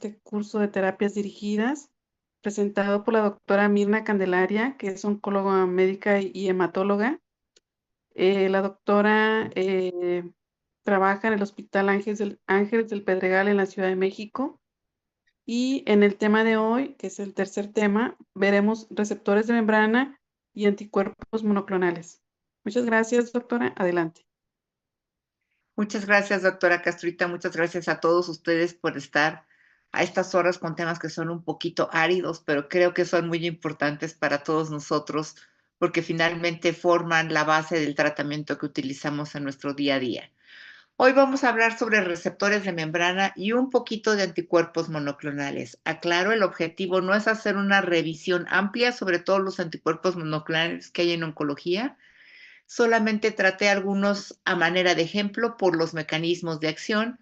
Este curso de terapias dirigidas, presentado por la doctora Mirna Candelaria, que es oncóloga médica y hematóloga. La doctora trabaja en el Hospital Ángeles del Pedregal en la Ciudad de México. Y en el tema de hoy, que es el tercer tema, veremos receptores de membrana y anticuerpos monoclonales. Muchas gracias, doctora. Adelante. Muchas gracias, doctora Castruita. Muchas gracias a todos ustedes por estar a estas horas con temas que son un poquito áridos, pero creo que son muy importantes para todos nosotros porque finalmente forman la base del tratamiento que utilizamos en nuestro día a día. Hoy vamos a hablar sobre receptores de membrana y un poquito de anticuerpos monoclonales. Aclaro, el objetivo no es hacer una revisión amplia sobre todos los anticuerpos monoclonales que hay en oncología, Solamente traté algunos a manera de ejemplo por los mecanismos de acción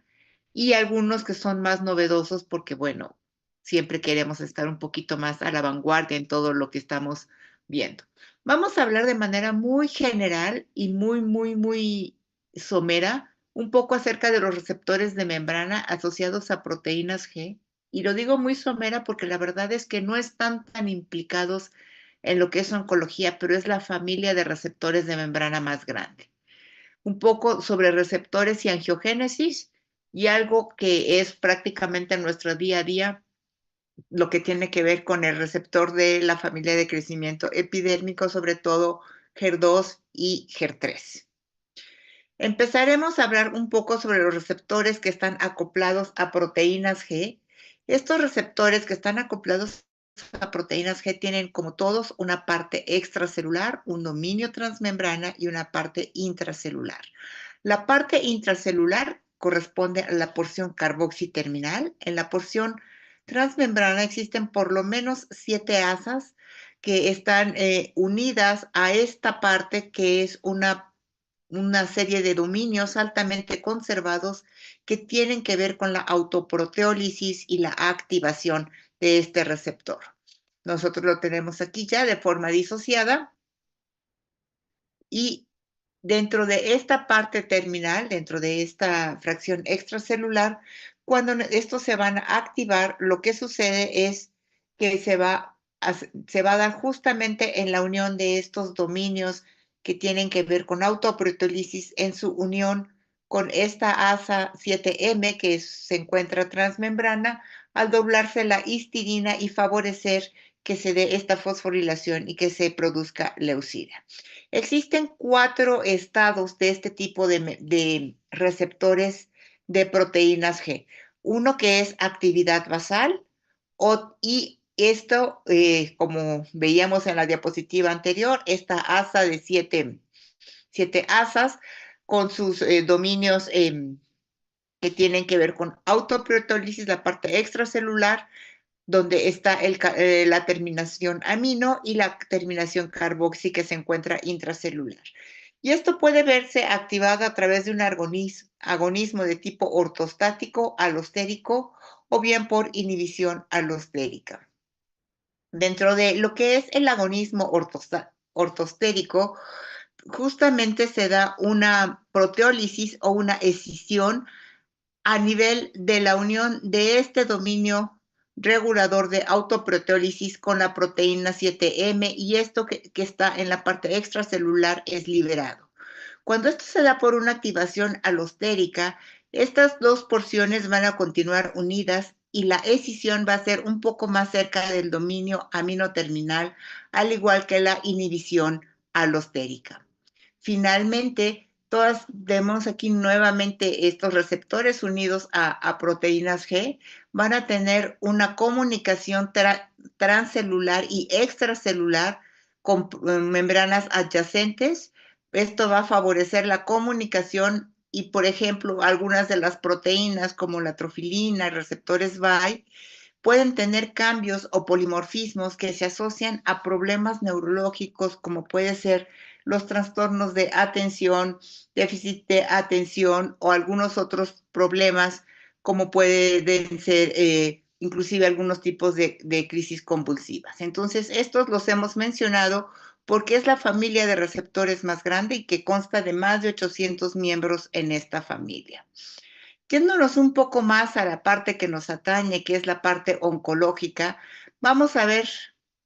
y algunos que son más novedosos porque, bueno, siempre queremos estar un poquito más a la vanguardia en todo lo que estamos viendo. Vamos a hablar de manera muy general y muy somera un poco acerca de los receptores de membrana asociados a proteínas G. Y lo digo muy somera porque la verdad es que no están tan implicados en lo que es oncología, pero es la familia de receptores de membrana más grande. Un poco sobre receptores y angiogénesis y algo que es prácticamente en nuestro día a día, lo que tiene que ver con el receptor de la familia de crecimiento epidérmico, sobre todo HER2 y HER3. Empezaremos a hablar un poco sobre los receptores que están acoplados a proteínas G. Estos receptores que están acoplados a proteínas G tienen, como todos, una parte extracelular, un dominio transmembrana y una parte intracelular. La parte intracelular corresponde a la porción carboxiterminal. En la porción transmembrana existen por lo menos 7 asas que están unidas a esta parte que es una serie de dominios altamente conservados que tienen que ver con la autoproteólisis y la activación de este receptor. Nosotros lo tenemos aquí ya de forma disociada y dentro de esta parte terminal, dentro de esta fracción extracelular, cuando estos se van a activar, lo que sucede es que se va a dar justamente en la unión de estos dominios que tienen que ver con autoproteólisis en su unión con esta asa 7M que se encuentra transmembrana, al doblarse la histidina y favorecer que se dé esta fosforilación y que se produzca leucina. Existen 4 estados de este tipo de receptores de proteínas G. Uno que es actividad basal y esto, como veíamos en la diapositiva anterior, esta asa de 7 asas con sus dominios que tienen que ver con autoproteólisis, la parte extracelular, donde está la terminación amino y la terminación carboxi que se encuentra intracelular. Y esto puede verse activado a través de un agonismo de tipo ortostático, alostérico o bien por inhibición alostérica. Dentro de lo que es el agonismo ortostérico, justamente se da una proteólisis o una escisión a nivel de la unión de este dominio regulador de autoproteólisis con la proteína 7M y esto que está en la parte extracelular es liberado. Cuando esto se da por una activación alostérica, estas dos porciones van a continuar unidas y la escisión va a ser un poco más cerca del dominio aminoterminal, al igual que la inhibición alostérica. Finalmente, todas vemos aquí nuevamente estos receptores unidos a proteínas G van a tener una comunicación transcelular y extracelular con membranas adyacentes. Esto va a favorecer la comunicación y, por ejemplo, algunas de las proteínas como la trofilina, receptores BAI, pueden tener cambios o polimorfismos que se asocian a problemas neurológicos como puede ser los trastornos de atención, déficit de atención o algunos otros problemas como pueden ser inclusive algunos tipos de crisis convulsivas. Entonces, estos los hemos mencionado porque es la familia de receptores más grande y que consta de más de 800 miembros en esta familia. Yéndonos un poco más a la parte que nos atañe, que es la parte oncológica, vamos a ver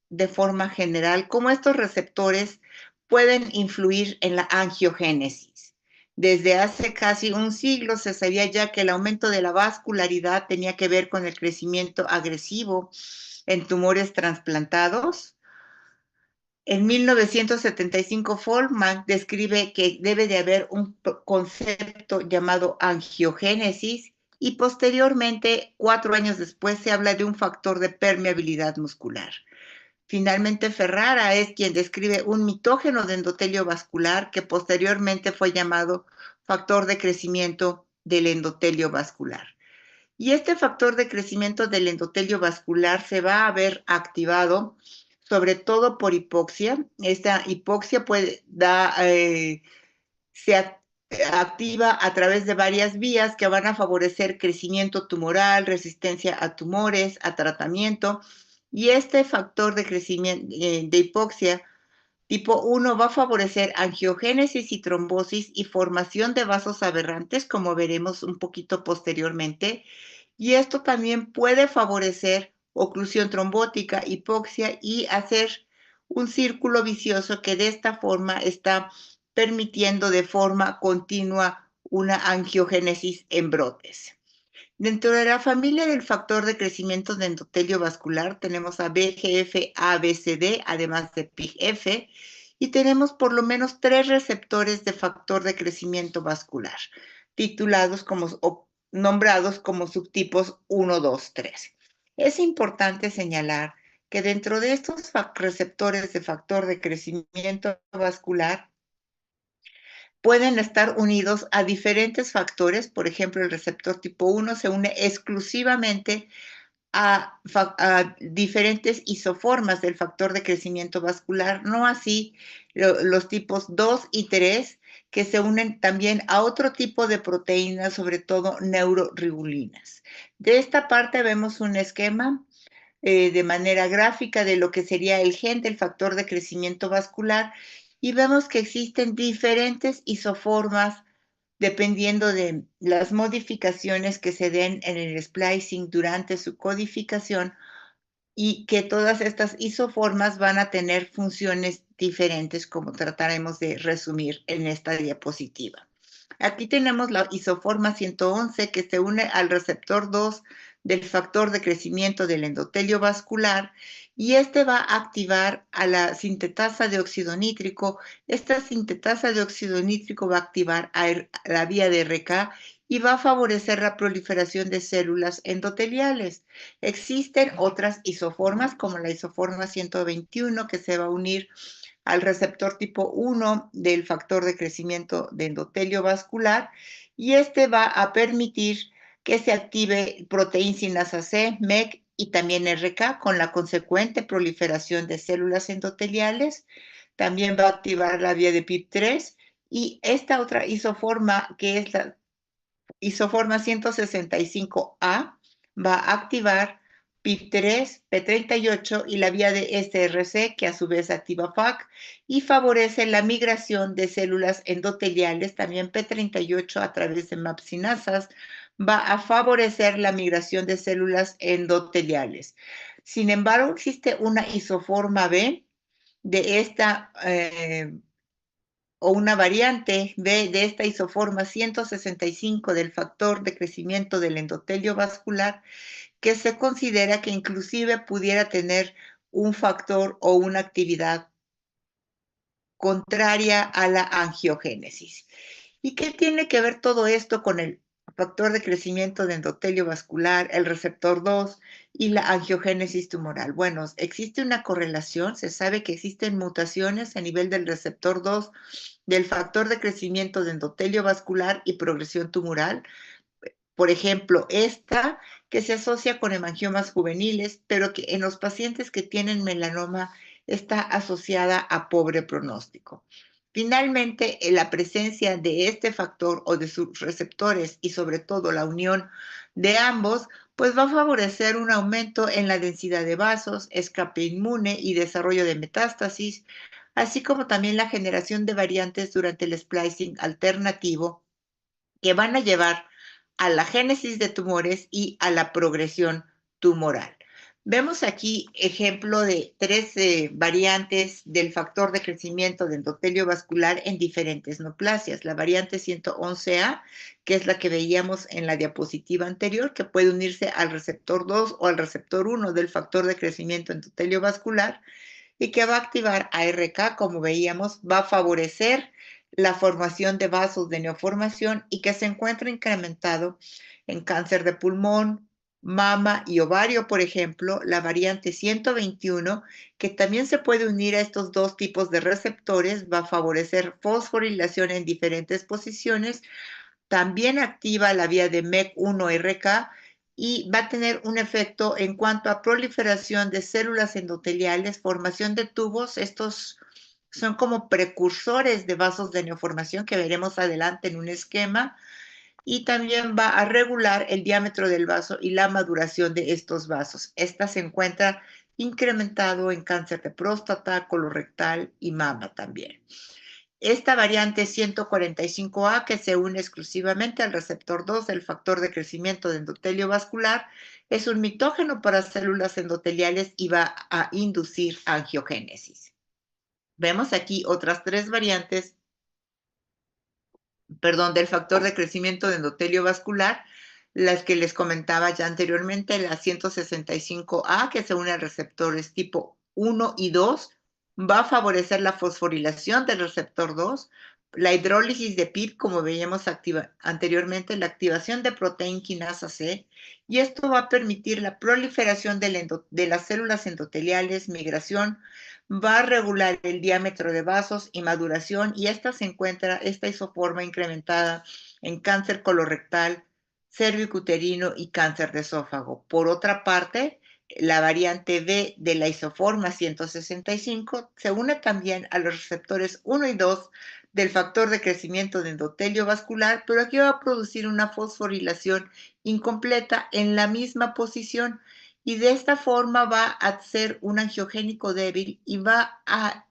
de forma general cómo estos receptores pueden influir en la angiogénesis. Desde hace casi un siglo se sabía ya que el aumento de la vascularidad tenía que ver con el crecimiento agresivo en tumores trasplantados. En 1975, Folkman describe que debe de haber un concepto llamado angiogénesis y posteriormente, 4 años después, se habla de un factor de permeabilidad muscular. Finalmente, Ferrara es quien describe un mitógeno de endotelio vascular que posteriormente fue llamado factor de crecimiento del endotelio vascular. Y este factor de crecimiento del endotelio vascular se va a ver activado sobre todo por hipoxia. Esta hipoxia se activa a través de varias vías que van a favorecer crecimiento tumoral, resistencia a tumores, a tratamiento. Y este factor de crecimiento de hipoxia tipo 1 va a favorecer angiogénesis y trombosis y formación de vasos aberrantes, como veremos un poquito posteriormente. Y esto también puede favorecer oclusión trombótica, hipoxia y hacer un círculo vicioso que de esta forma está permitiendo de forma continua una angiogénesis en brotes. Dentro de la familia del factor de crecimiento de endotelio vascular tenemos a VEGF-A-B-C-D, además de PIGF, y tenemos por lo menos 3 receptores de factor de crecimiento vascular, titulados o nombrados como subtipos 1, 2, 3. Es importante señalar que dentro de estos receptores de factor de crecimiento vascular pueden estar unidos a diferentes factores. Por ejemplo, el receptor tipo 1 se une exclusivamente a diferentes isoformas del factor de crecimiento vascular, no así los tipos 2 y 3, que se unen también a otro tipo de proteínas, sobre todo neurorigulinas. De esta parte vemos un esquema de manera gráfica de lo que sería el gen del factor de crecimiento vascular y vemos que existen diferentes isoformas dependiendo de las modificaciones que se den en el splicing durante su codificación y que todas estas isoformas van a tener funciones diferentes, como trataremos de resumir en esta diapositiva. Aquí tenemos la isoforma 111 que se une al receptor 2 del factor de crecimiento del endotelio vascular y este va a activar a la sintetasa de óxido nítrico. Esta sintetasa de óxido nítrico va a activar a la vía de RK y va a favorecer la proliferación de células endoteliales. Existen otras isoformas como la isoforma 121 que se va a unir al receptor tipo 1 del factor de crecimiento de endotelio vascular y este va a permitir que se active proteína sinasa C, MEC y también RK con la consecuente proliferación de células endoteliales. También va a activar la vía de PIP3 y esta otra isoforma que es la isoforma 165A va a activar PIP3, P38 y la vía de SRC, que a su vez activa FAC y favorece la migración de células endoteliales, también P38 a través de MAP-sinasas, va a favorecer la migración de células endoteliales. Sin embargo, existe una isoforma B de esta o una variante B de esta isoforma 165 del factor de crecimiento del endotelio vascular que se considera que inclusive pudiera tener un factor o una actividad contraria a la angiogénesis. ¿Y qué tiene que ver todo esto con el factor de crecimiento de endotelio vascular, el receptor 2 y la angiogénesis tumoral? Bueno, existe una correlación, se sabe que existen mutaciones a nivel del receptor 2 del factor de crecimiento de endotelio vascular y progresión tumoral. Por ejemplo, esta que se asocia con hemangiomas juveniles, pero que en los pacientes que tienen melanoma está asociada a pobre pronóstico. Finalmente, la presencia de este factor o de sus receptores y sobre todo la unión de ambos, pues va a favorecer un aumento en la densidad de vasos, escape inmune y desarrollo de metástasis, así como también la generación de variantes durante el splicing alternativo que van a llevar a la génesis de tumores y a la progresión tumoral. Vemos aquí ejemplo de 3 variantes del factor de crecimiento de endotelio vascular en diferentes neoplasias. La variante 111A, que es la que veíamos en la diapositiva anterior, que puede unirse al receptor 2 o al receptor 1 del factor de crecimiento endotelio vascular y que va a activar ARK, como veíamos, va a favorecer la formación de vasos de neoformación y que se encuentra incrementado en cáncer de pulmón, mama y ovario, por ejemplo, la variante 121, que también se puede unir a estos dos tipos de receptores, va a favorecer fosforilación en diferentes posiciones, también activa la vía de MEC1-RK y va a tener un efecto en cuanto a proliferación de células endoteliales, formación de tubos. Estos son como precursores de vasos de neoformación que veremos adelante en un esquema, y también va a regular el diámetro del vaso y la maduración de estos vasos. Esta se encuentra incrementado en cáncer de próstata, colorectal y mama también. Esta variante 145A, que se une exclusivamente al receptor 2 del factor de crecimiento de endotelio vascular, es un mitógeno para células endoteliales y va a inducir angiogénesis. Vemos aquí otras 3 variantes, del factor de crecimiento de endotelio vascular, las que les comentaba ya anteriormente, la 165A, que se une a receptores tipo 1 y 2, va a favorecer la fosforilación del receptor 2, la hidrólisis de PIP, como veíamos anteriormente, la activación de proteína quinasa C, y esto va a permitir la proliferación de las células endoteliales, migración, va a regular el diámetro de vasos y maduración, y esta isoforma incrementada en cáncer colorectal, cervicuterino y cáncer de esófago. Por otra parte, la variante B de la isoforma 165 se une también a los receptores 1 y 2 del factor de crecimiento de endotelio vascular, pero aquí va a producir una fosforilación incompleta en la misma posición, y de esta forma va a ser un angiogénico débil y va a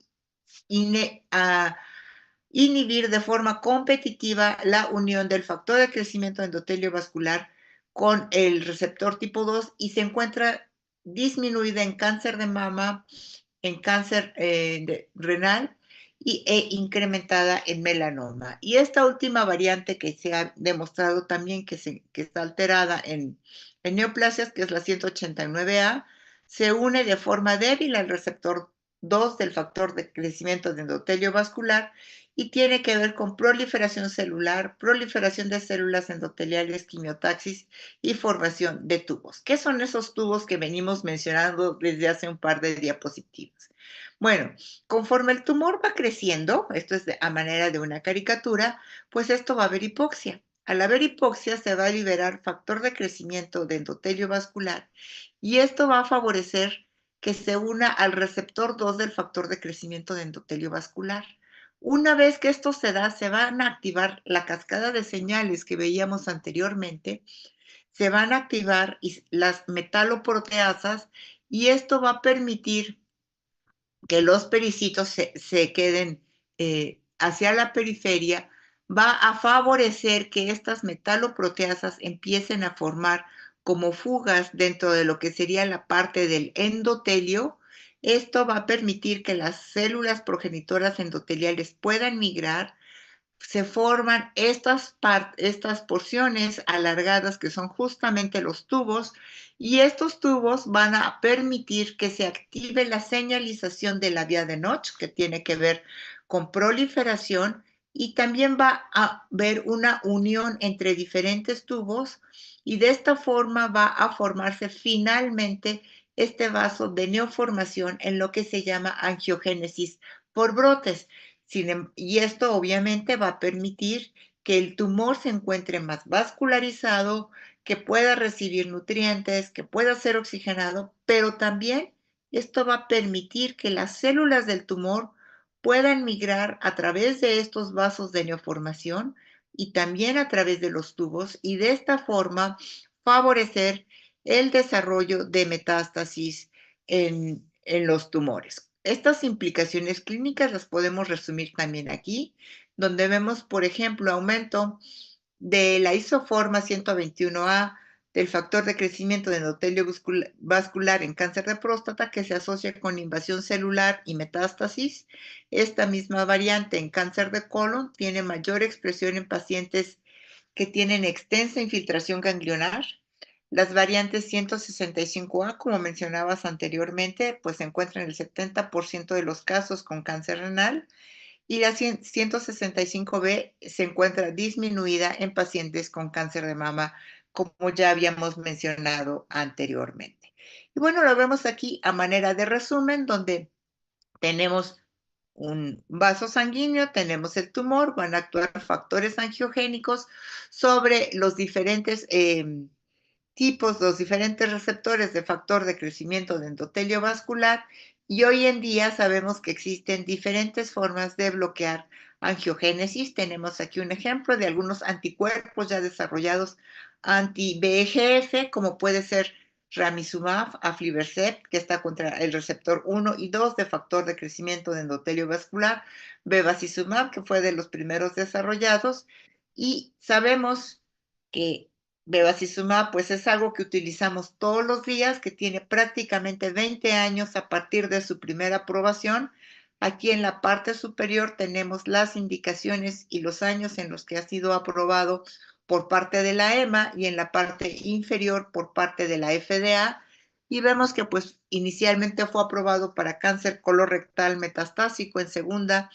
inhibir de forma competitiva la unión del factor de crecimiento endotelio vascular con el receptor tipo 2, y se encuentra disminuida en cáncer de mama, en cáncer renal e incrementada en melanoma. Y esta última variante que se ha demostrado también que está alterada en neoplasias, que es la 189A, se une de forma débil al receptor 2 del factor de crecimiento de endotelio vascular, y tiene que ver con proliferación celular, proliferación de células endoteliales, quimiotaxis y formación de tubos. ¿Qué son esos tubos que venimos mencionando desde hace un par de diapositivas? Bueno, conforme el tumor va creciendo, esto es a manera de una caricatura, pues esto va a haber hipoxia. Al haber hipoxia se va a liberar factor de crecimiento de endotelio vascular, y esto va a favorecer que se una al receptor 2 del factor de crecimiento de endotelio vascular. Una vez que esto se da, se van a activar la cascada de señales que veíamos anteriormente, se van a activar las metaloproteasas, y esto va a permitir que los pericitos se queden hacia la periferia, va a favorecer que estas metaloproteasas empiecen a formar como fugas dentro de lo que sería la parte del endotelio. Esto va a permitir que las células progenitoras endoteliales puedan migrar. Se forman estas porciones alargadas que son justamente los tubos, y estos tubos van a permitir que se active la señalización de la vía de Notch, que tiene que ver con proliferación, y también va a haber una unión entre diferentes tubos, y de esta forma va a formarse finalmente este vaso de neoformación en lo que se llama angiogénesis por brotes. Y esto obviamente va a permitir que el tumor se encuentre más vascularizado, que pueda recibir nutrientes, que pueda ser oxigenado, pero también esto va a permitir que las células del tumor puedan migrar a través de estos vasos de neoformación y también a través de los tubos, y de esta forma favorecer el desarrollo de metástasis en los tumores. Estas implicaciones clínicas las podemos resumir también aquí, donde vemos, por ejemplo, aumento de la isoforma 121A del factor de crecimiento de endotelio vascular en cáncer de próstata, que se asocia con invasión celular y metástasis. Esta misma variante en cáncer de colon tiene mayor expresión en pacientes que tienen extensa infiltración ganglionar. Las variantes 165A, como mencionabas anteriormente, pues se encuentran en el 70% de los casos con cáncer renal, y la 165B se encuentra disminuida en pacientes con cáncer de mama, como ya habíamos mencionado anteriormente. Y bueno, lo vemos aquí a manera de resumen, donde tenemos un vaso sanguíneo, tenemos el tumor, van a actuar factores angiogénicos sobre los diferentes tipos, los diferentes receptores de factor de crecimiento de endotelio vascular, y hoy en día sabemos que existen diferentes formas de bloquear angiogénesis. Tenemos aquí un ejemplo de algunos anticuerpos ya desarrollados anti-VEGF, como puede ser Ramucirumab, Aflibercept, que está contra el receptor 1 y 2 de factor de crecimiento de endotelio vascular, Bevacizumab, que fue de los primeros desarrollados, y sabemos que Bevacizumab pues es algo que utilizamos todos los días, que tiene prácticamente 20 años a partir de su primera aprobación. Aquí en la parte superior tenemos las indicaciones y los años en los que ha sido aprobado por parte de la EMA, y en la parte inferior por parte de la FDA, y vemos que pues inicialmente fue aprobado para cáncer colorectal metastásico en segunda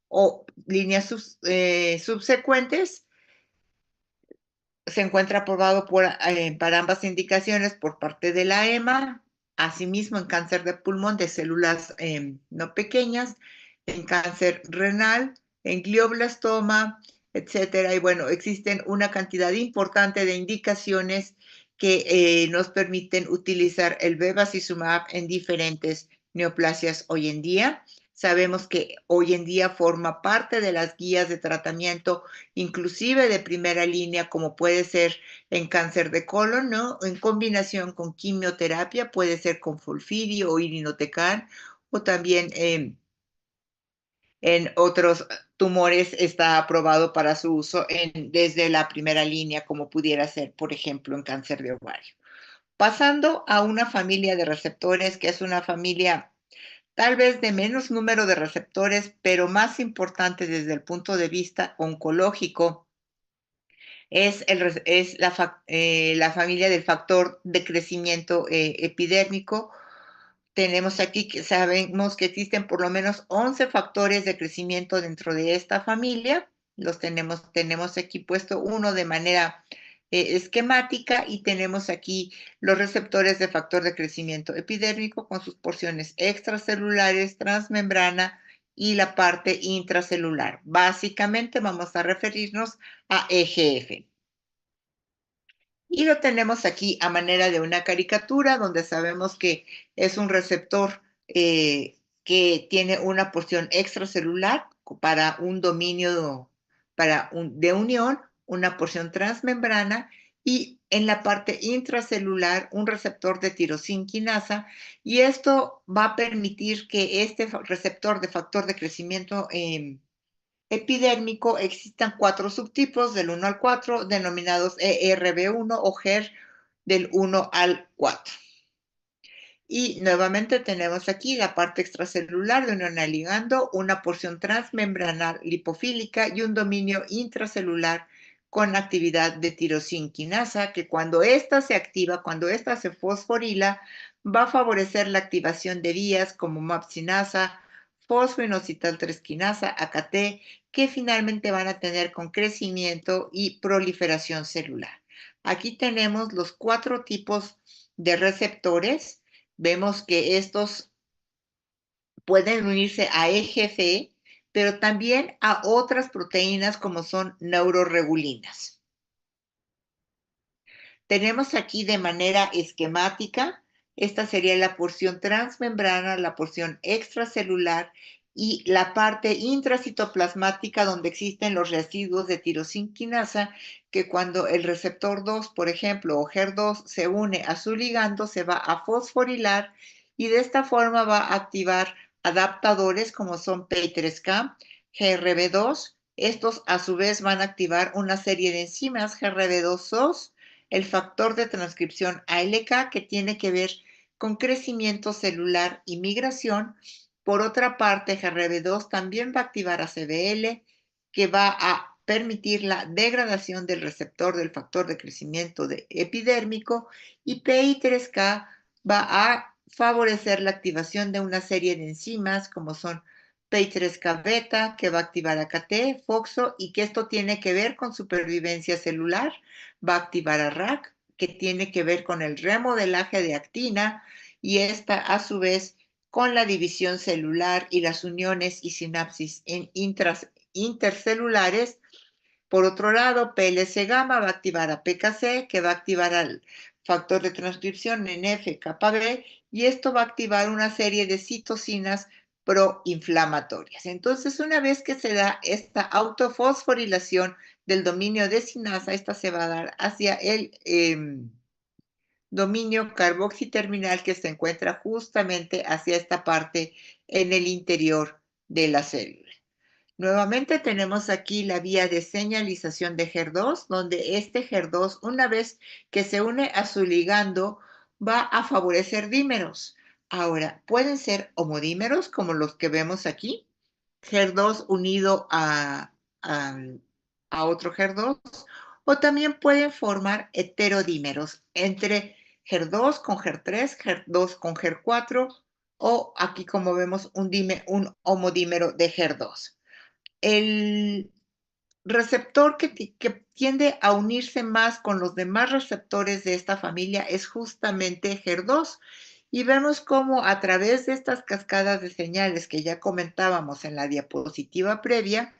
o líneas subsecuentes. Se encuentra aprobado para ambas indicaciones por parte de la EMA, asimismo en cáncer de pulmón de células no pequeñas, en cáncer renal, en glioblastoma, etcétera. Y bueno, existen una cantidad importante de indicaciones que nos permiten utilizar el bevacizumab en diferentes neoplasias hoy en día. Sabemos que hoy en día forma parte de las guías de tratamiento, inclusive de primera línea, como puede ser en cáncer de colon, ¿no? En combinación con quimioterapia, puede ser con Folfiri o irinotecan, o también en otros tumores está aprobado para su uso desde la primera línea, como pudiera ser, por ejemplo, en cáncer de ovario. Pasando a una familia de receptores, que es una familia tal vez de menos número de receptores, pero más importante desde el punto de vista oncológico, es la familia del factor de crecimiento epidérmico. Tenemos aquí que sabemos que existen por lo menos 11 factores de crecimiento dentro de esta familia. Tenemos aquí puesto uno de manera esquemática, y tenemos aquí los receptores de factor de crecimiento epidérmico con sus porciones extracelulares, transmembrana y la parte intracelular. Básicamente vamos a referirnos a EGF. Y lo tenemos aquí a manera de una caricatura, donde sabemos que es un receptor que tiene una porción extracelular para un dominio de unión, una porción transmembrana, y en la parte intracelular un receptor de tirosinquinasa, y esto va a permitir que este receptor de factor de crecimiento epidérmico existan 4 subtipos del 1 al 4, denominados ERB1 o GER del 1 al 4. Y nuevamente tenemos aquí la parte extracelular de unión al ligando, una porción transmembranal lipofílica y un dominio intracelular con actividad de tirosinquinasa, que cuando ésta se activa, cuando ésta se fosforila, va a favorecer la activación de vías como MAPsinasa, fosfoinositol 3 quinasa, AKT, que finalmente van a tener con crecimiento y proliferación celular. Aquí tenemos los 4 tipos de receptores. Vemos que estos pueden unirse a EGF, pero también a otras proteínas como son neuroregulinas. Tenemos aquí de manera esquemática, esta sería la porción transmembrana, la porción extracelular y la parte intracitoplasmática, donde existen los residuos de tirosinquinasa, que cuando el receptor 2, por ejemplo, o HER2 se une a su ligando, se va a fosforilar, y de esta forma va a activar adaptadores como son PI3K, GRB2. Estos a su vez van a activar una serie de enzimas, GRB2-SOS, el factor de transcripción ALK, que tiene que ver con crecimiento celular y migración. Por otra parte, GRB2 también va a activar ACVL, que va a permitir la degradación del receptor del factor de crecimiento epidérmico, y PI3K va a favorecer la activación de una serie de enzimas como son PI3K beta, que va a activar AKT, FOXO, y que esto tiene que ver con supervivencia celular. Va a activar a RAC, que tiene que ver con el remodelaje de actina, y esta a su vez con la división celular y las uniones y sinapsis intercelulares. Por otro lado, PLC gamma va a activar a PKC, que va a activar al factor de transcripción NF-κB, y esto va a activar una serie de citocinas proinflamatorias. Entonces, una vez que se da esta autofosforilación del dominio de sinasa, esta se va a dar hacia el dominio carboxiterminal que se encuentra justamente hacia esta parte en el interior de la célula. Nuevamente tenemos aquí la vía de señalización de HER2, donde este HER2, una vez que se une a su ligando, va a favorecer dímeros. Ahora, pueden ser homodímeros, como los que vemos aquí, HER2 unido a otro HER2, o también pueden formar heterodímeros entre HER2 con HER3, HER2 con HER4, o aquí como vemos un homodímero de HER2. El receptor que tiende a unirse más con los demás receptores de esta familia es justamente HER2. Y vemos cómo a través de estas cascadas de señales que ya comentábamos en la diapositiva previa,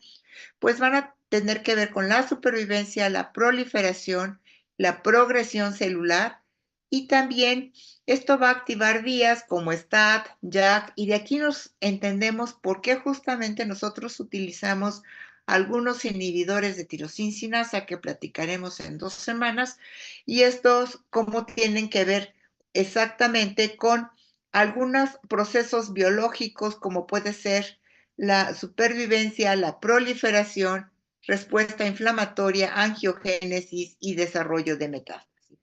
pues van a tener que ver con la supervivencia, la proliferación, la progresión celular, y también esto va a activar vías como STAT, JAK, y de aquí nos entendemos por qué justamente nosotros utilizamos algunos inhibidores de tirosina que platicaremos en 2 semanas, y estos cómo tienen que ver exactamente con algunos procesos biológicos como puede ser la supervivencia, la proliferación, respuesta inflamatoria, angiogénesis y desarrollo de metástasis.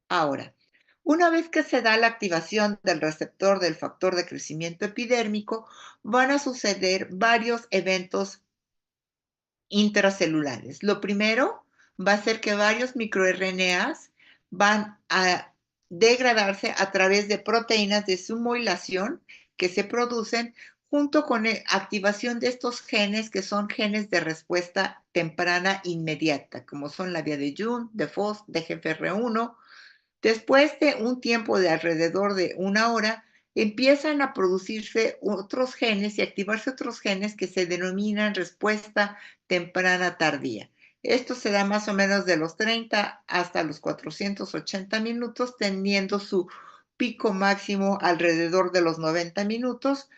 Ahora, una vez que se da la activación del receptor del factor de crecimiento epidérmico, van a suceder varios eventos intracelulares. Lo primero va a ser que varios microRNAs van a degradarse a través de proteínas de sumoilación que se producen junto con activación de estos genes que son genes de respuesta temprana inmediata, como son la vía de Jun, de FOS, de GFR1. Después de un tiempo de alrededor de 1 hora, empiezan a producirse otros genes y activarse otros genes que se denominan respuesta temprana tardía. Esto se da más o menos de los 30 hasta los 480 minutos, teniendo su pico máximo alrededor de los 90 minutos,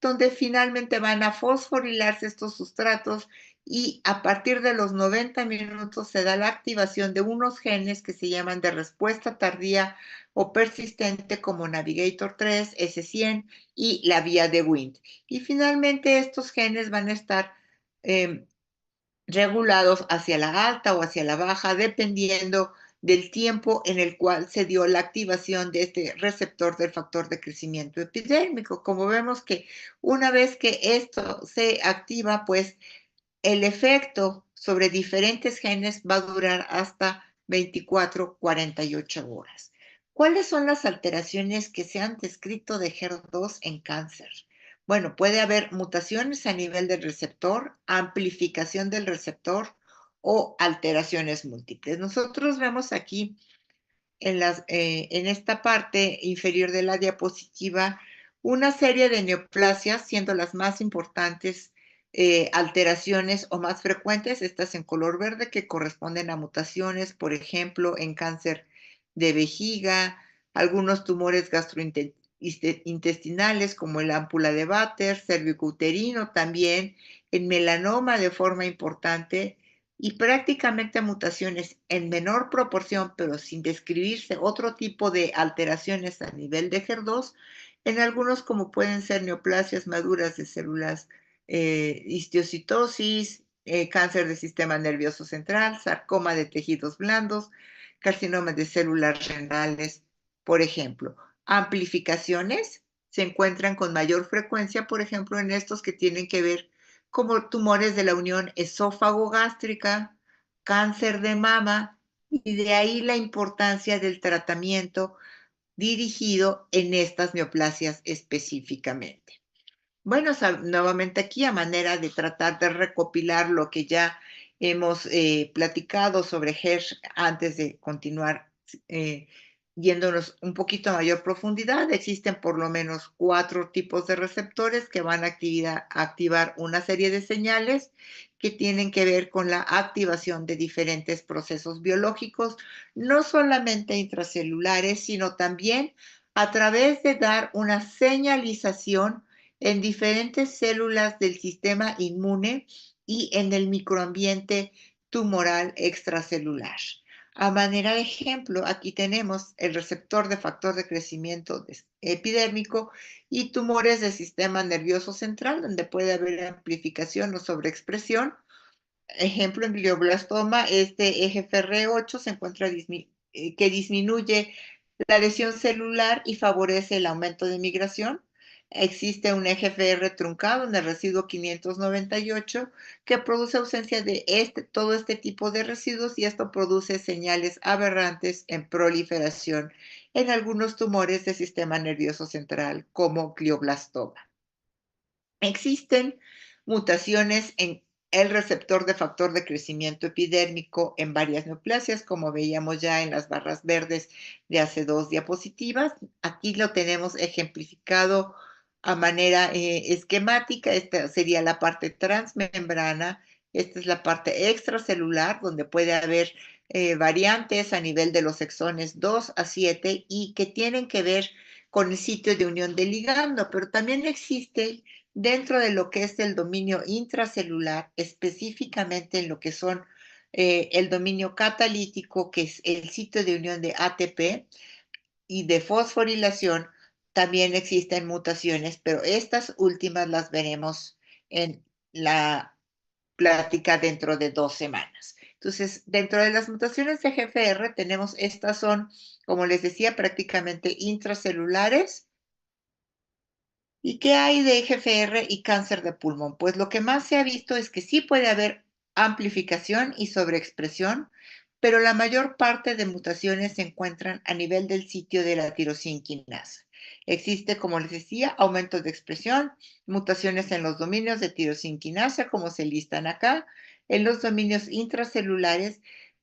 donde finalmente van a fosforilarse estos sustratos, y a partir de los 90 minutos se da la activación de unos genes que se llaman de respuesta tardía o persistente, como Navigator 3, S100 y la vía de Wnt. Y finalmente estos genes van a estar regulados hacia la alta o hacia la baja, dependiendo del tiempo en el cual se dio la activación de este receptor del factor de crecimiento epidérmico. Como vemos que una vez que esto se activa, pues el efecto sobre diferentes genes va a durar hasta 24-48 horas. ¿Cuáles son las alteraciones que se han descrito de HER2 en cáncer? Bueno, puede haber mutaciones a nivel del receptor, amplificación del receptor o alteraciones múltiples. Nosotros vemos aquí en esta parte inferior de la diapositiva una serie de neoplasias, siendo las más importantes alteraciones o más frecuentes, estas en color verde, que corresponden a mutaciones, por ejemplo, en cáncer de vejiga, algunos tumores gastrointestinales como el ámpula de Vater, cervicouterino también, en melanoma de forma importante, y prácticamente mutaciones en menor proporción, pero sin describirse otro tipo de alteraciones a nivel de HER2, en algunos como pueden ser neoplasias maduras de células, histiocytosis, cáncer del sistema nervioso central, sarcoma de tejidos blandos, carcinoma de células renales, por ejemplo. Amplificaciones se encuentran con mayor frecuencia, por ejemplo, en estos que tienen que ver como tumores de la unión esófago-gástrica, cáncer de mama, y de ahí la importancia del tratamiento dirigido en estas neoplasias específicamente. Bueno, nuevamente aquí a manera de tratar de recopilar lo que ya hemos platicado sobre HER antes de continuar yéndonos un poquito a mayor profundidad. Existen por lo menos 4 tipos de receptores que van a activar una serie de señales que tienen que ver con la activación de diferentes procesos biológicos, no solamente intracelulares, sino también a través de dar una señalización en diferentes células del sistema inmune y en el microambiente tumoral extracelular. A manera de ejemplo, aquí tenemos el receptor de factor de crecimiento epidérmico y tumores del sistema nervioso central, donde puede haber amplificación o sobreexpresión. Ejemplo, en glioblastoma, este EGFR8 se encuentra que disminuye la lesión celular y favorece el aumento de migración. Existe un EGFR truncado en el residuo 598 que produce ausencia de todo este tipo de residuos y esto produce señales aberrantes en proliferación en algunos tumores del sistema nervioso central como glioblastoma. Existen mutaciones en el receptor de factor de crecimiento epidérmico en varias neoplasias, como veíamos ya en las barras verdes de hace 2 diapositivas. Aquí lo tenemos ejemplificado a manera esquemática. Esta sería la parte transmembrana. Esta es la parte extracelular, donde puede haber variantes a nivel de los exones 2 a 7 y que tienen que ver con el sitio de unión del ligando, pero también existe dentro de lo que es el dominio intracelular, específicamente en lo que son el dominio catalítico, que es el sitio de unión de ATP y de fosforilación, también existen mutaciones, pero estas últimas las veremos en la plática dentro de 2 semanas. Entonces, dentro de las mutaciones de GFR tenemos, estas son, como les decía, prácticamente intracelulares. ¿Y qué hay de GFR y cáncer de pulmón? Pues lo que más se ha visto es que sí puede haber amplificación y sobreexpresión, pero la mayor parte de mutaciones se encuentran a nivel del sitio de la tirosina quinasa. Existe, como les decía, aumentos de expresión, mutaciones en los dominios de tirosina quinasa, como se listan acá, en los dominios intracelulares,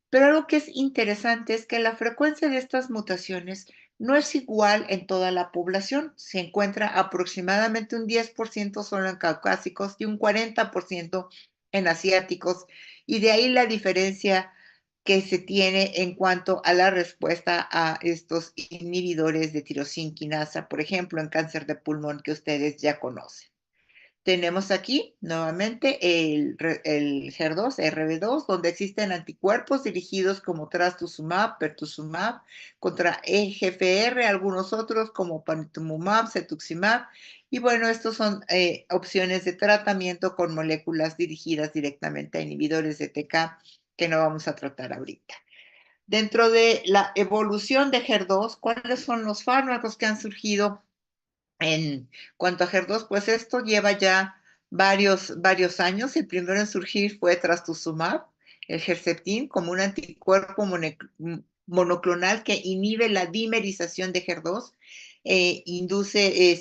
pero algo que es interesante es que la frecuencia de estas mutaciones no es igual en toda la población. Se encuentra aproximadamente un 10% solo en caucásicos y un 40% en asiáticos. Y de ahí la diferencia que se tiene en cuanto a la respuesta a estos inhibidores de tirosina quinasa, por ejemplo, en cáncer de pulmón que ustedes ya conocen. Tenemos aquí nuevamente el HER2, RB2, donde existen anticuerpos dirigidos como trastuzumab, pertuzumab, contra EGFR, algunos otros como panitumumab, cetuximab. Y bueno, estos son opciones de tratamiento con moléculas dirigidas directamente a inhibidores de TK que no vamos a tratar ahorita. Dentro de la evolución de HER2, ¿cuáles son los fármacos que han surgido en cuanto a HER2? Pues esto lleva ya varios años. El primero en surgir fue trastuzumab, el Herceptin, como un anticuerpo monoclonal que inhibe la dimerización de HER2, induce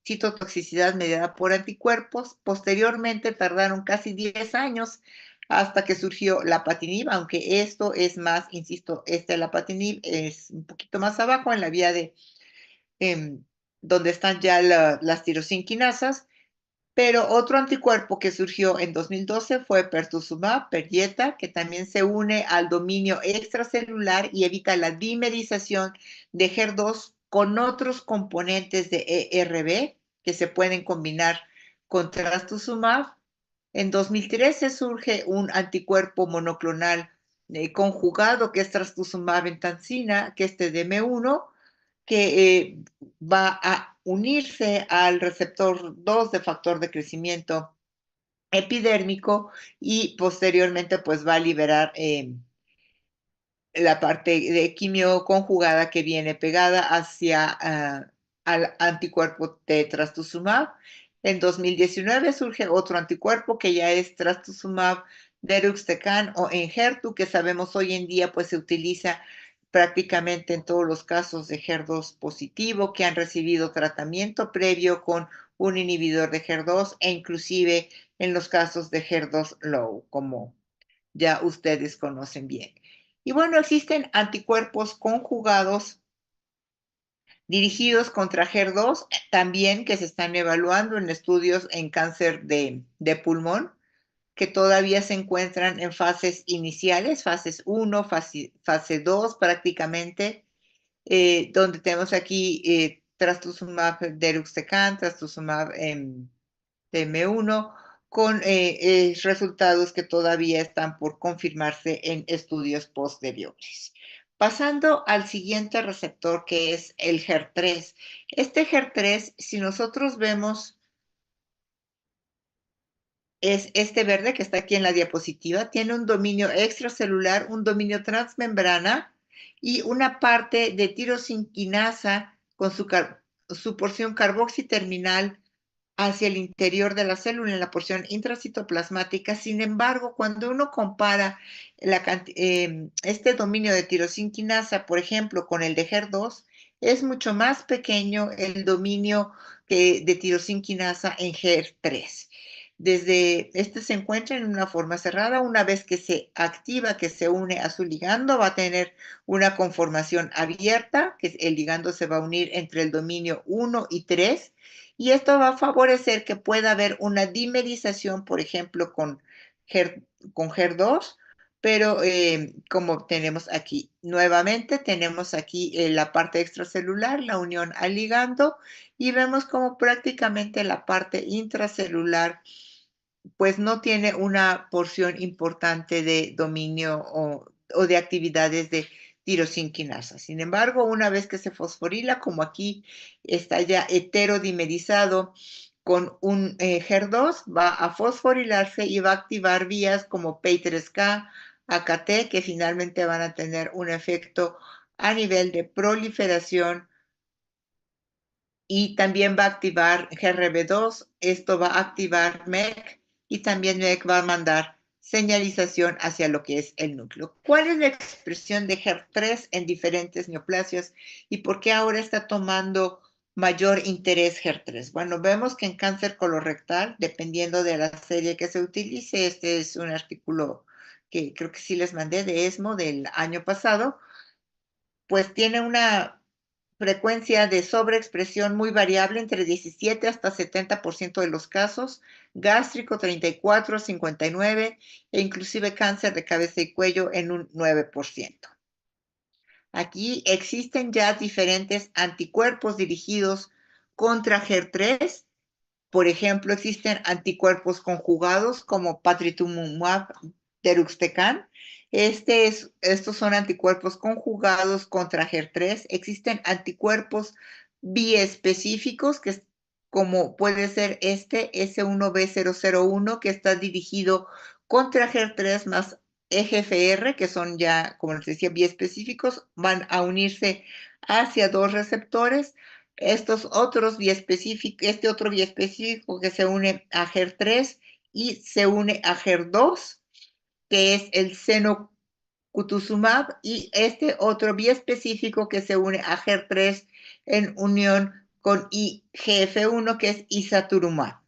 citotoxicidad mediada por anticuerpos. Posteriormente tardaron casi 10 años hasta que surgió lapatinib, aunque esto es más, insisto, lapatinib es un poquito más abajo en la vía de em, donde están ya las tirosinquinasas, pero otro anticuerpo que surgió en 2012 fue pertuzumab, Perjeta, que también se une al dominio extracelular y evita la dimerización de HER2 con otros componentes de ERB que se pueden combinar con trastuzumab. En 2013 surge un anticuerpo monoclonal conjugado que es trastuzumab en tansina, que es TDM1, que va a unirse al receptor 2 de factor de crecimiento epidérmico y posteriormente pues va a liberar la parte de quimio conjugada que viene pegada hacia al anticuerpo de trastuzumab. En 2019 surge otro anticuerpo que ya es trastuzumab deruxtecan o Enhertu, que sabemos hoy en día pues se utiliza prácticamente en todos los casos de HER2 positivo que han recibido tratamiento previo con un inhibidor de HER2 e inclusive en los casos de HER2 low, como ya ustedes conocen bien. Y bueno, existen anticuerpos conjugados dirigidos contra HER2 también que se están evaluando en estudios en cáncer de pulmón. que todavía se encuentran en fases iniciales, fases 1, fase 2 prácticamente, donde tenemos aquí trastuzumab deruxtecan, trastuzumab TM1, con resultados que todavía están por confirmarse en estudios posteriores. Pasando al siguiente receptor, que es el HER3. Este HER3, si nosotros vemos, es este verde que está aquí en la diapositiva, tiene un dominio extracelular, un dominio transmembrana y una parte de tirosinquinasa con su porción carboxiterminal hacia el interior de la célula en la porción intracitoplasmática. Sin embargo, cuando uno compara este dominio de tirosinquinasa, por ejemplo, con el de HER2, es mucho más pequeño el dominio de tirosinquinasa en HER3. Desde este se encuentra en una forma cerrada. Una vez que se activa, que se une a su ligando, va a tener una conformación abierta, que el ligando se va a unir entre el dominio 1 y 3, y esto va a favorecer que pueda haber una dimerización, por ejemplo, con HER2, pero como tenemos aquí, nuevamente tenemos aquí la parte extracelular, la unión al ligando, y vemos como prácticamente la parte intracelular pues no tiene una porción importante de dominio o de actividades de tirosinquinasa. Sin embargo, una vez que se fosforila, como aquí está ya heterodimerizado con un HER2, va a fosforilarse y va a activar vías como PI3K, AKT, que finalmente van a tener un efecto a nivel de proliferación, y también va a activar GRB2. Esto va a activar MEK y también MEK va a mandar señalización hacia lo que es el núcleo. ¿Cuál es la expresión de HER3 en diferentes neoplasias y por qué ahora está tomando mayor interés HER3? Bueno, vemos que en cáncer colorectal, dependiendo de la serie que se utilice, este es un artículo que creo que sí les mandé de ESMO del año pasado, pues tiene una frecuencia de sobreexpresión muy variable, entre 17 hasta 70% de los casos, gástrico 34 a 59, e inclusive cáncer de cabeza y cuello en un 9%. Aquí existen ya diferentes anticuerpos dirigidos contra HER3. Por ejemplo, existen anticuerpos conjugados como patritumumab deruxtecan. Estos son anticuerpos conjugados contra HER3. Existen anticuerpos biespecíficos, como puede ser este S1B001, que está dirigido contra HER3 más EGFR, que son ya, como les decía, biespecíficos, van a unirse hacia dos receptores. Este otro biespecífico que se une a HER3 y se une a HER2, que es el cenocutuzumab, y este otro biespecífico que se une a HER3 en unión con IGF-1, que es isaturumab.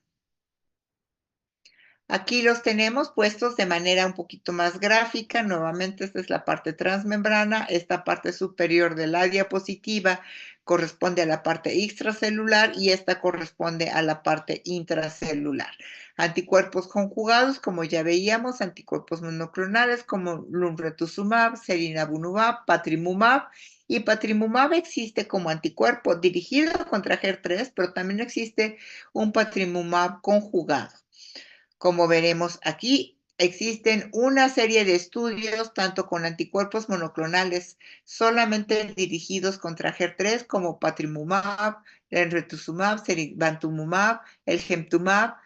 Aquí los tenemos puestos de manera un poquito más gráfica. Nuevamente, esta es la parte transmembrana. Esta parte superior de la diapositiva corresponde a la parte extracelular y esta corresponde a la parte intracelular. Anticuerpos conjugados, como ya veíamos, anticuerpos monoclonales como lumretuzumab, selinabunumab, patrimumab. Y patrimumab existe como anticuerpo dirigido contra HER3, pero también existe un patrimumab conjugado. Como veremos aquí, existen una serie de estudios, tanto con anticuerpos monoclonales solamente dirigidos contra HER3, como patrimumab, lenretuzumab, seribantumumab, el gemtumab,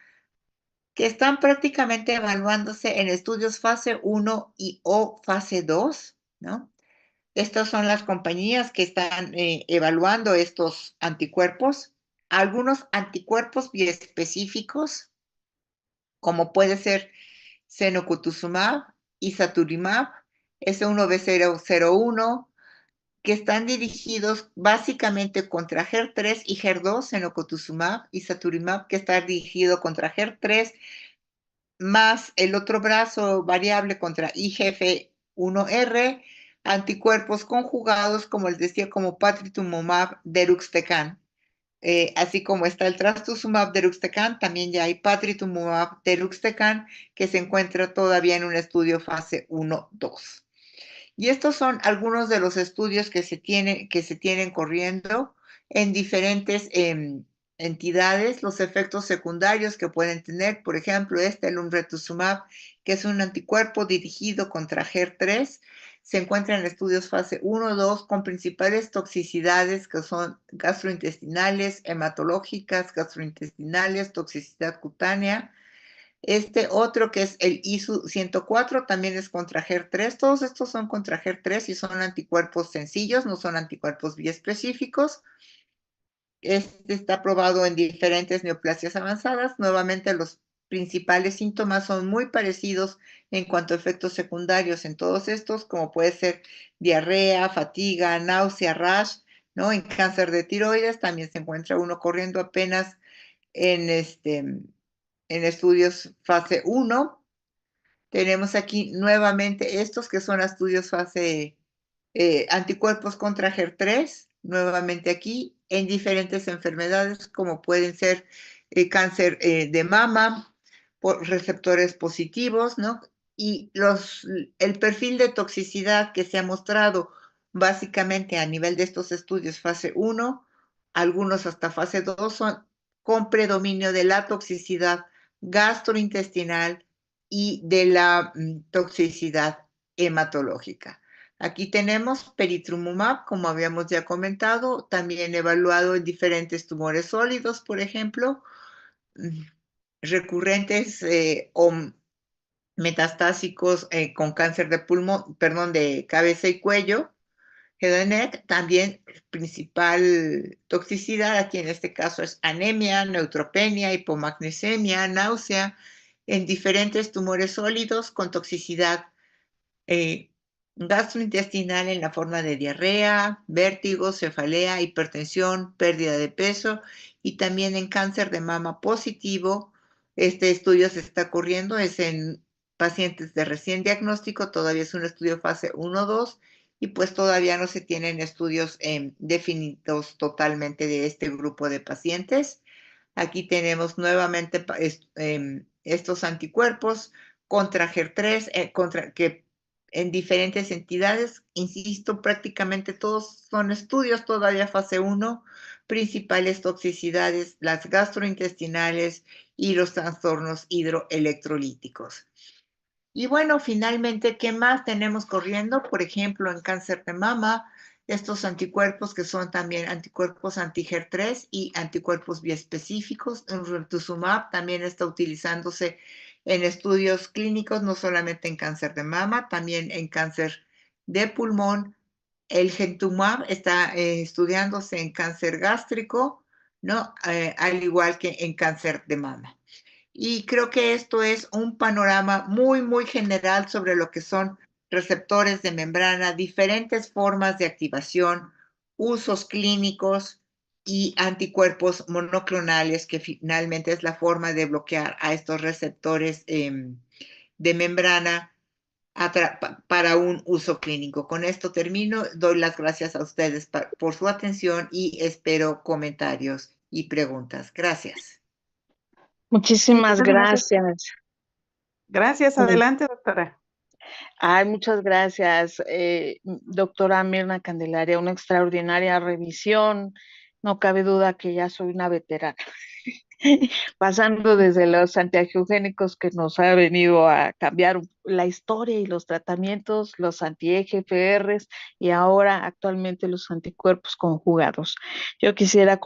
que están prácticamente evaluándose en estudios fase 1 o fase 2, ¿no? Estas son las compañías que están evaluando estos anticuerpos. Algunos anticuerpos biespecíficos, como puede ser cenocutuzumab, isaturimab, S1B001, que están dirigidos básicamente contra HER3 y HER2, cenocutuzumab, isaturimab, que está dirigido contra HER3, más el otro brazo variable contra IGF-1R, anticuerpos conjugados, como les decía, como patritumumab deruxtecan. así como está el trastuzumab deruxtecan, también ya hay patritumumab deruxtecan, que se encuentra todavía en un estudio fase 1-2. Y estos son algunos de los estudios que se tienen corriendo en diferentes entidades, los efectos secundarios que pueden tener, por ejemplo, el umbretuzumab, que es un anticuerpo dirigido contra HER3, se encuentra en estudios fase 1-2 con principales toxicidades que son gastrointestinales, hematológicas, gastrointestinales, toxicidad cutánea. Este otro que es el ISU 104 también es contra HER3. Todos estos son contra HER3 y son anticuerpos sencillos, no son anticuerpos biespecíficos. Este está probado en diferentes neoplasias avanzadas. Nuevamente, los principales síntomas son muy parecidos en cuanto a efectos secundarios en todos estos, como puede ser diarrea, fatiga, náusea, rash, ¿no? En cáncer de tiroides también se encuentra uno corriendo apenas en, en estudios fase 1. Tenemos aquí nuevamente estos que son estudios fase anticuerpos contra HER3, nuevamente aquí, en diferentes enfermedades como pueden ser cáncer de mama, por receptores positivos, ¿no? Y el perfil de toxicidad que se ha mostrado básicamente a nivel de estos estudios fase 1, algunos hasta fase 2 son con predominio de la toxicidad gastrointestinal y de la toxicidad hematológica. Aquí tenemos peritrumumab, como habíamos ya comentado, también evaluado en diferentes tumores sólidos, por ejemplo, recurrentes o metastásicos con cáncer de pulmón, perdón, de cabeza y cuello, head and neck. También principal toxicidad aquí en este caso es anemia, neutropenia, hipomagnesemia, náusea, en diferentes tumores sólidos con toxicidad gastrointestinal en la forma de diarrea, vértigo, cefalea, hipertensión, pérdida de peso y también en cáncer de mama positivo. Este estudio se está corriendo, es en pacientes de recién diagnóstico, todavía es un estudio fase 1-2 y pues todavía no se tienen estudios definidos totalmente de este grupo de pacientes. Aquí tenemos nuevamente estos anticuerpos contra HER3, que en diferentes entidades, insisto, prácticamente todos son estudios todavía fase 1, principales toxicidades, las gastrointestinales y los trastornos hidroelectrolíticos. Y bueno, finalmente, ¿qué más tenemos corriendo? Por ejemplo, en cáncer de mama, estos anticuerpos que son también anticuerpos anti-HER3 y anticuerpos biespecíficos. En rituximab también está utilizándose en estudios clínicos, no solamente en cáncer de mama, también en cáncer de pulmón. El gentumab está estudiándose en cáncer gástrico, ¿no? Al igual que en cáncer de mama. Y creo que esto es un panorama muy, muy general sobre lo que son receptores de membrana, diferentes formas de activación, usos clínicos y anticuerpos monoclonales, que finalmente es la forma de bloquear a estos receptores de membrana para un uso clínico. Con esto termino. Doy las gracias a ustedes por su atención y espero comentarios y preguntas. Gracias. Muchas Muchísimas gracias. gracias. Gracias, adelante, doctora. Ay, muchas gracias, doctora Mirna Candelaria, una extraordinaria revisión. No cabe duda que ya soy una veterana, pasando desde los antiangiogénicos que nos ha venido a cambiar la historia y los tratamientos, los anti-EGFRs y ahora actualmente los anticuerpos conjugados. Yo quisiera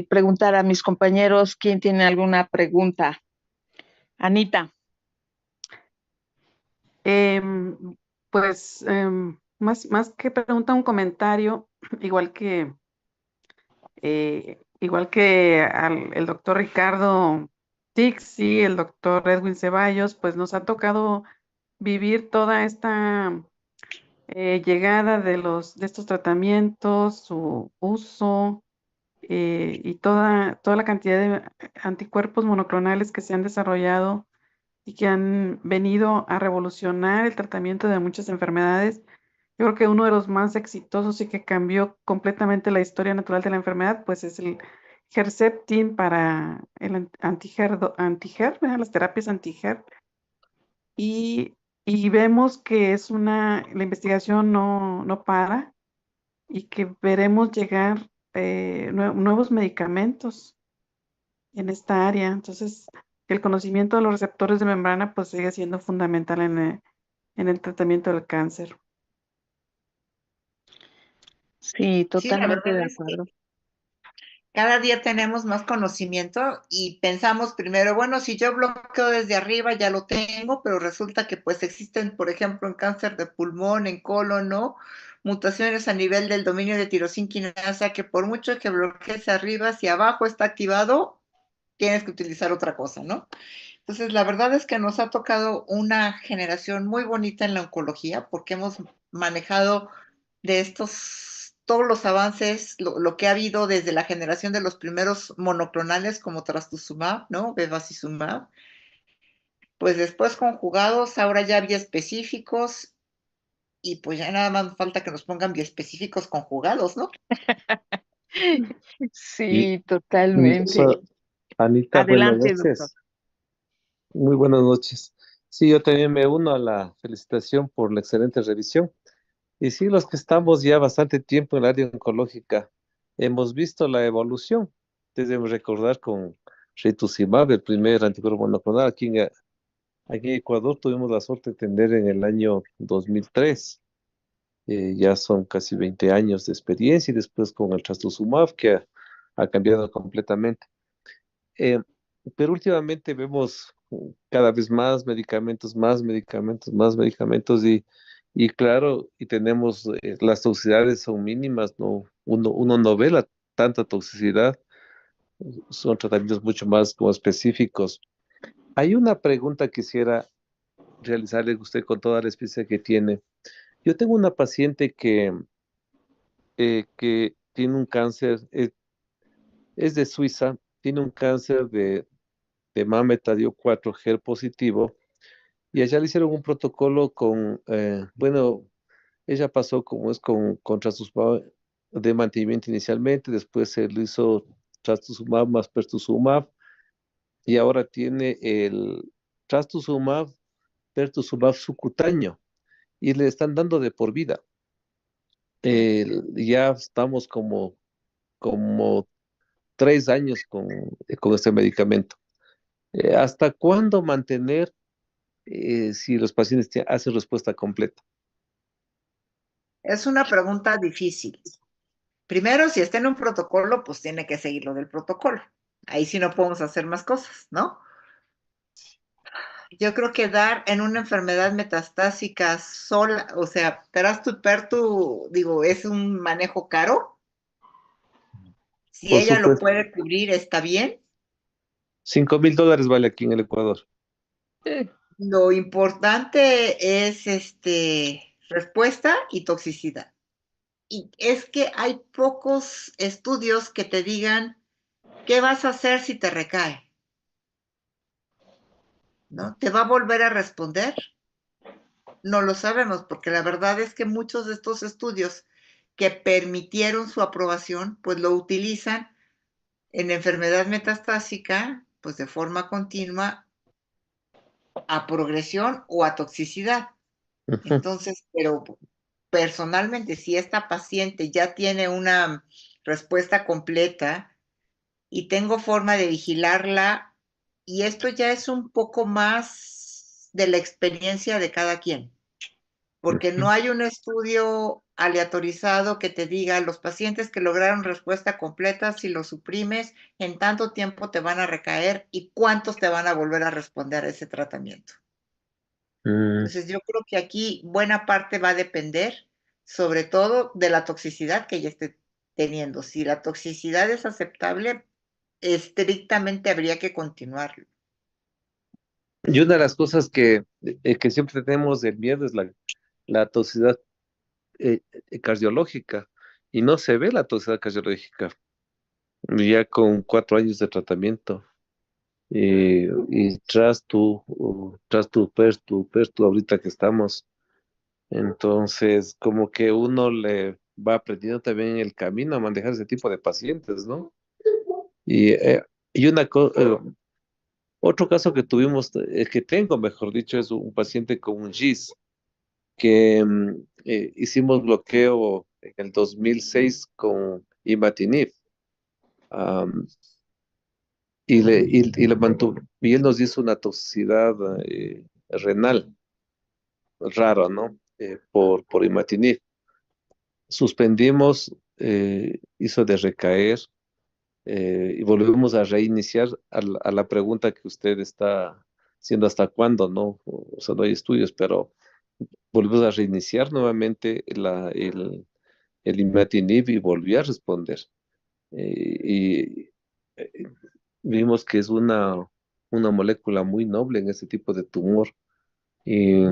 preguntar a mis compañeros quién tiene alguna pregunta. Anita. Pues más que pregunta, un comentario, igual que el doctor Ricardo Tix y el doctor Edwin Ceballos, pues nos ha tocado vivir toda esta llegada de estos tratamientos, su uso y toda la cantidad de anticuerpos monoclonales que se han desarrollado y que han venido a revolucionar el tratamiento de muchas enfermedades. Yo creo que uno de los más exitosos y que cambió completamente la historia natural de la enfermedad, pues es el Herceptin para el anti-HER, ¿verdad? Las terapias anti-HER. Y, y vemos que la investigación no para y que veremos llegar nuevos medicamentos en esta área. Entonces, el conocimiento de los receptores de membrana pues sigue siendo fundamental en el tratamiento del cáncer. Sí, Sí, la totalmente verdad de es que acuerdo. cada día tenemos más conocimiento y pensamos primero, bueno, si yo bloqueo desde arriba ya lo tengo, pero resulta que pues existen, por ejemplo, en cáncer de pulmón, en colon, ¿no? Mutaciones a nivel del dominio de tirosina quinasa que por mucho que bloquees arriba, si abajo está activado, tienes que utilizar otra cosa, ¿no? Entonces, la verdad es que nos ha tocado una generación muy bonita en la oncología porque hemos manejado de todos los avances, lo que ha habido desde la generación de los primeros monoclonales como trastuzumab, ¿no? Bevacizumab, pues después conjugados, ahora ya biespecíficos y pues ya nada más falta que nos pongan biespecíficos conjugados, ¿no? Y, Sí, totalmente. Anita, buenas Adelante, doctor. noches. Muy buenas noches. Sí, yo también me uno a la felicitación por la excelente revisión. Y sí, los que estamos ya bastante tiempo en el área oncológica, hemos visto la evolución. Debemos recordar con rituximab, el primer anticuerpo monoclonal. Aquí en Ecuador tuvimos la suerte de tener en el año 2003. Ya son casi 20 años de experiencia y después con el trastuzumab que ha cambiado completamente. Eh, pero últimamente vemos cada vez más medicamentos, más medicamentos y claro, y tenemos, las toxicidades son mínimas, no, uno no ve tanta toxicidad, son tratamientos mucho más como específicos. Hay una pregunta que quisiera realizarle a usted con toda la experiencia que tiene. Yo tengo una paciente que tiene un cáncer, es de Suiza, tiene un cáncer de mama estadio 4G positivo, y allá le hicieron un protocolo bueno, ella pasó como es con trastuzumab de mantenimiento inicialmente, después se le hizo trastuzumab más pertuzumab, y ahora tiene el trastuzumab, pertuzumab subcutáneo, y le están dando de por vida. Ya estamos como 3 años con este medicamento. ¿Hasta cuándo mantener si los pacientes hacen respuesta completa? Es una pregunta difícil. Primero, si está en un protocolo, pues tiene que seguir lo del protocolo. Ahí sí no podemos hacer más cosas, ¿no? Yo creo que dar en una enfermedad metastásica sola, o sea, Terastu y Pertu, digo, es un manejo caro. Si Por ella lo supuesto, puede cubrir, está bien. $5,000 vale aquí en el Ecuador. Lo importante es respuesta y toxicidad. Y es que hay pocos estudios que te digan qué vas a hacer si te recae, ¿no? ¿Te va a volver a responder? No lo sabemos, porque la verdad es que muchos de estos estudios que permitieron su aprobación, pues lo utilizan en enfermedad metastásica, pues de forma continua, a progresión o a toxicidad. Ujú. Entonces, pero personalmente, si esta paciente ya tiene una respuesta completa y tengo forma de vigilarla, y esto ya es un poco más de la experiencia de cada quien, porque no hay un estudio aleatorizado que te diga los pacientes que lograron respuesta completa, si los suprimes, en tanto tiempo te van a recaer y cuántos te van a volver a responder a ese tratamiento. Mm, Entonces yo creo que aquí buena parte va a depender sobre todo de la toxicidad que ella esté teniendo. Si la toxicidad es aceptable, estrictamente habría que continuarlo. Y una de las cosas que siempre tenemos del miedo es la toxicidad cardiológica, y no se ve la toxicidad cardiológica ya con 4 años de tratamiento. Y tras tu, pertu, ahorita que estamos. Entonces, como que uno le va aprendiendo también en el camino a manejar ese tipo de pacientes, ¿no? Y, y otro caso que tuvimos, que tengo, mejor dicho, es un paciente con un GIS, que hicimos bloqueo en el 2006 con imatinib, am, y le mantuvo, y él nos hizo una toxicidad renal rara, ¿no? Por imatinib. Suspendimos, hizo de recaer, y volvemos a reiniciar a la pregunta que usted está haciendo, ¿hasta cuándo, no? O sea, no hay estudios, pero volvemos a reiniciar nuevamente el imatinib y volvió a responder. Y vimos que es una molécula muy noble en ese tipo de tumor. Y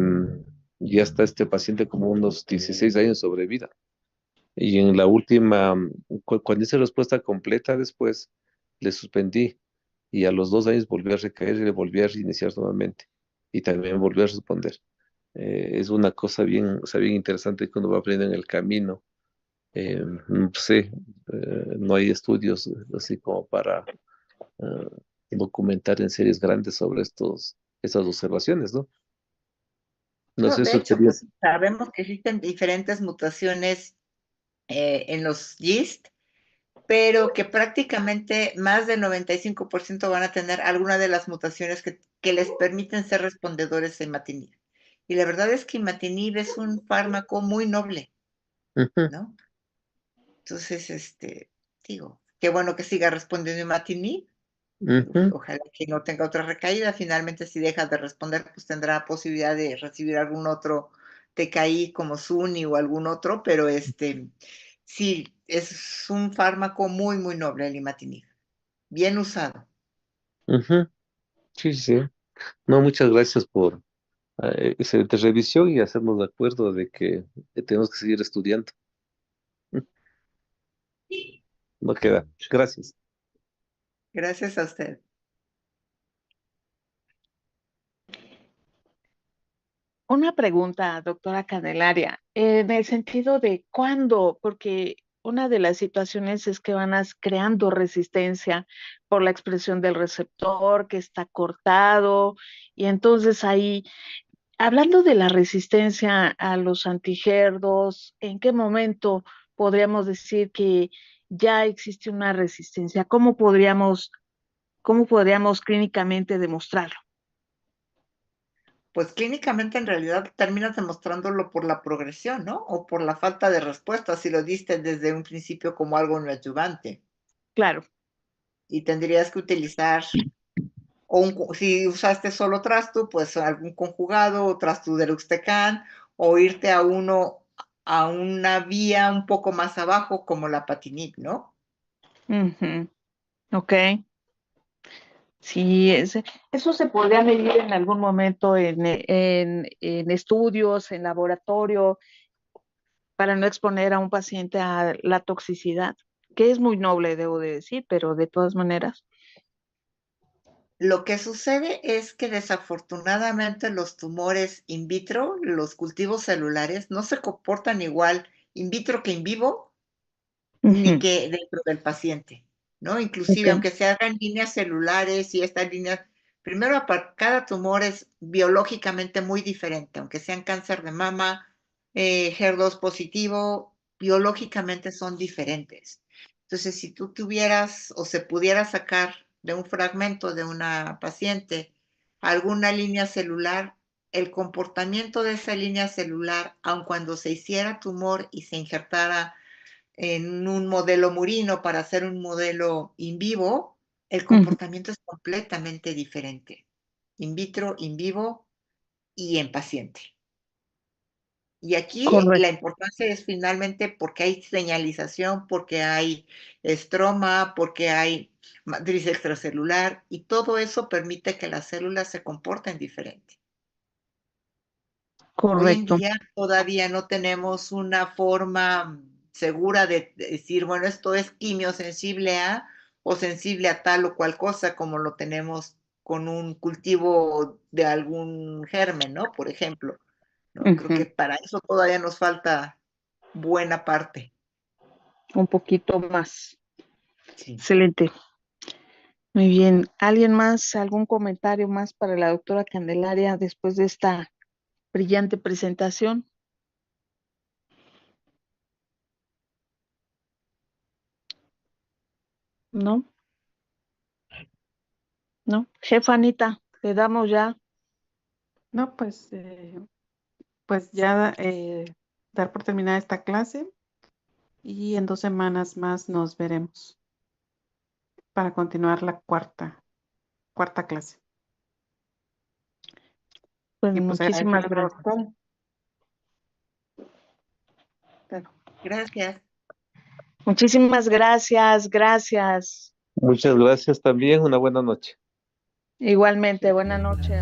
ya está este paciente como unos 16 años sobre vida. Y en la última, cuando hice respuesta completa después, le suspendí y a los 2 años volvió a recaer y le volví a reiniciar nuevamente. Y también volvió a responder. Es una cosa bien, o sea, bien interesante que uno va aprendiendo en el camino. No sé, no hay estudios así como para eh, documentar en series grandes sobre estas observaciones, ¿no? No No, sé de su hecho, pues experiencia. sabemos que existen diferentes mutaciones en los yeast, pero que prácticamente más del 95% van a tener alguna de las mutaciones que les permiten ser respondedores a imatinib. Y la verdad es que imatinib es un fármaco muy noble, Ujú, ¿no? Entonces, digo, qué bueno que siga respondiendo imatinib. ujú, Ojalá que no tenga otra recaída. Finalmente, si deja de responder, pues tendrá posibilidad de recibir algún otro TKI como Suni o algún otro, pero sí, es un fármaco muy, muy noble el imatinib. Bien usado. ujú. Sí, sí. No, muchas gracias por excelente revisión y hacernos de acuerdo de que tenemos que seguir estudiando. No queda. Gracias. Gracias a usted. Una pregunta, doctora Candelaria, en el sentido de cuándo, porque una de las situaciones es que creando resistencia por la expresión del receptor que está cortado, y entonces ahí, hablando de la resistencia a los antigerdos, ¿en qué momento podríamos decir que ya existe una resistencia? Cómo podríamos clínicamente demostrarlo? Pues clínicamente en realidad terminas demostrándolo por la progresión, ¿no? O por la falta de respuesta, si lo diste desde un principio como algo no adyuvante. Claro. Y tendrías que utilizar si usaste solo Trastu, pues algún conjugado o Trastu Deruxtecan, o irte a una vía un poco más abajo como la patinib, ¿no? Ujú. Ok. Sí, eso se podría medir en algún momento en estudios, en laboratorio, para no exponer a un paciente a la toxicidad, que es muy noble, debo de decir, pero de todas maneras. Lo que sucede es que desafortunadamente los tumores in vitro, los cultivos celulares, no se comportan igual in vitro que in vivo, ni Ujú. que dentro del paciente, ¿no? Ok. Inclusive, aunque se hagan líneas celulares y estas líneas, primero, cada tumor es biológicamente muy diferente, aunque sean cáncer de mama, HER2 positivo, biológicamente son diferentes. Entonces, si tú tuvieras o se pudiera sacar de un fragmento de una paciente alguna línea celular, el comportamiento de esa línea celular, aun cuando se hiciera tumor y se injertara en un modelo murino para hacer un modelo in vivo, el Ujú. comportamiento es completamente diferente. In vitro, in vivo y en paciente. Y aquí la Correcto. importancia es finalmente porque hay señalización, porque hay estroma, porque hay matriz extracelular y todo eso permite que las células se comporten diferente. Hoy en Correcto. día todavía no tenemos una forma segura de decir, bueno, esto es quimiosensible a o sensible a tal o cual cosa, como lo tenemos con un cultivo de algún germen, ¿no? Por ejemplo. ¿no? Creo que para eso todavía nos falta buena parte. Un poquito más. Sí. Excelente. Muy bien. ¿Alguien más, algún comentario más para la doctora Candelaria después de esta brillante presentación? ¿No? ¿No? Jefa Anita, le damos ya. No, pues ya dar por terminada esta clase y en 2 semanas más nos veremos para continuar la cuarta clase. Pues Y pues muchísimas agradecerle a la gracias. doctora. Bueno, gracias. Muchísimas gracias, gracias. Muchas gracias también. Una buena noche. Igualmente, buena noche.